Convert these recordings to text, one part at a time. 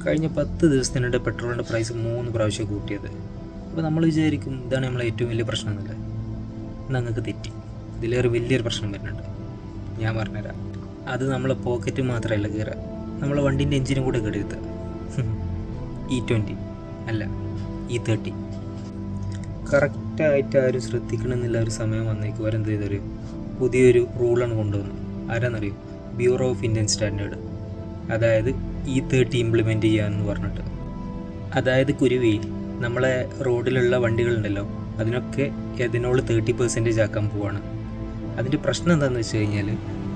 കഴിഞ്ഞ 10 ദിവസത്തിനിടെ പെട്രോളിൻ്റെ പ്രൈസ് 3 പ്രാവശ്യം കൂട്ടിയത്. അപ്പോൾ നമ്മൾ വിചാരിക്കും ഇതാണ് നമ്മളെ ഏറ്റവും വലിയ പ്രശ്നം എന്നല്ലേ. നിങ്ങൾക്ക് തെറ്റി. ഇതിലേറെ വലിയൊരു പ്രശ്നം വരുന്നുണ്ട്. ഞാൻ പറഞ്ഞുതരാം. അത് നമ്മളെ പോക്കറ്റ് മാത്രമല്ല കയറുക, നമ്മളെ വണ്ടീൻ്റെ എഞ്ചിനും കൂടെ കെടുത്തുക. E20 അല്ല E30. കറക്റ്റായിട്ട് ആരും ശ്രദ്ധിക്കണമെന്നില്ല. ഒരു സമയം വന്നേക്കും അവരെന്ത് ചെയ്തൊരു പുതിയൊരു റൂളാണ് കൊണ്ടുവന്നു. ആരാന്നറിയും? Bureau of Indian standard. അതായത് E30 ഇംപ്ലിമെൻറ്റ് ചെയ്യാമെന്ന് പറഞ്ഞിട്ട്. അതായത് കുരുവി നമ്മളെ റോഡിലുള്ള വണ്ടികളുണ്ടല്ലോ, അതിനൊക്കെ എഥനോൾ 30% ആക്കാൻ പോവാണ്. അതിൻ്റെ പ്രശ്നം എന്താണെന്ന് വെച്ച് കഴിഞ്ഞാൽ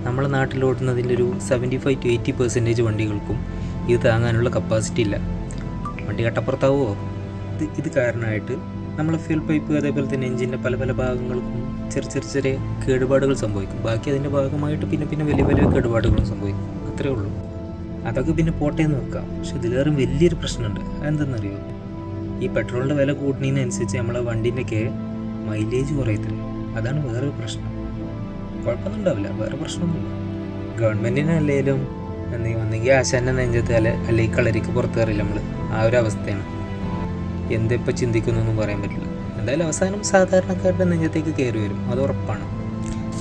നമ്മളെ നാട്ടിലോടുന്നതിൻ്റെ ഒരു 75 to 80% വണ്ടികൾക്കും ഇത് താങ്ങാനുള്ള കപ്പാസിറ്റി ഇല്ല. വണ്ടി കട്ടപ്പുറത്താവോ? ഇത് കാരണമായിട്ട് നമ്മളെ ഫ്യൂൽ പൈപ്പ് അതേപോലെ തന്നെ എഞ്ചിൻ്റെ പല പല ഭാഗങ്ങൾക്കും ചെറിയ കേടുപാടുകൾ സംഭവിക്കും. ബാക്കി അതിൻ്റെ ഭാഗമായിട്ട് പിന്നെ വലിയ കേടുപാടുകളും സംഭവിക്കും. അത്രേ ഉള്ളൂ. അതൊക്കെ പിന്നെ പോട്ടേന്ന് വെക്കാം. പക്ഷെ ഇതിലേറെ വലിയൊരു പ്രശ്നമുണ്ട്. അതെന്തെന്നറിയോ? ഈ പെട്രോളിൻ്റെ വില കൂടുന്നതിനനുസരിച്ച് നമ്മളെ വണ്ടീൻ്റെയൊക്കെ മൈലേജ് കുറയത്തില്ല. അതാണ് വേറൊരു പ്രശ്നം. കുഴപ്പമൊന്നും ഉണ്ടാവില്ല, വേറെ പ്രശ്നമൊന്നുമില്ല. ഗവൺമെൻറ്റിനല്ലേലും ഒന്നെങ്കിൽ ആശാൻ്റെ നെഞ്ചത്ത് അല്ലെങ്കിൽ കളരിക്ക് പുറത്ത് കയറില്ല നമ്മൾ. ആ ഒരു അവസ്ഥയാണ്. എന്തെപ്പോൾ ചിന്തിക്കുന്നൊന്നും പറയാൻ പറ്റില്ല. എന്തായാലും അവസാനം സാധാരണക്കാരുടെ നെഞ്ചത്തേക്ക് കയറി വരും, അത് ഉറപ്പാണ്.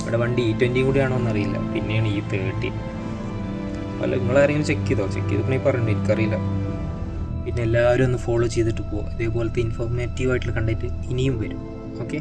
ഇവിടെ വണ്ടി E20 കൂടിയാണോ എന്നറിയില്ല, പിന്നെയാണ് E30. അല്ല, നിങ്ങളാരെങ്കിലും ചെക്ക് ചെയ്തോ? പിന്നെ പറഞ്ഞു, എനിക്കറിയില്ല. പിന്നെ എല്ലാവരും ഒന്ന് ഫോളോ ചെയ്തിട്ട് പോകും. ഇതേപോലത്തെ ഇൻഫോർമേറ്റീവായിട്ടുള്ള കണ്ടന്റ് ഇനിയും വരും. ഓക്കെ.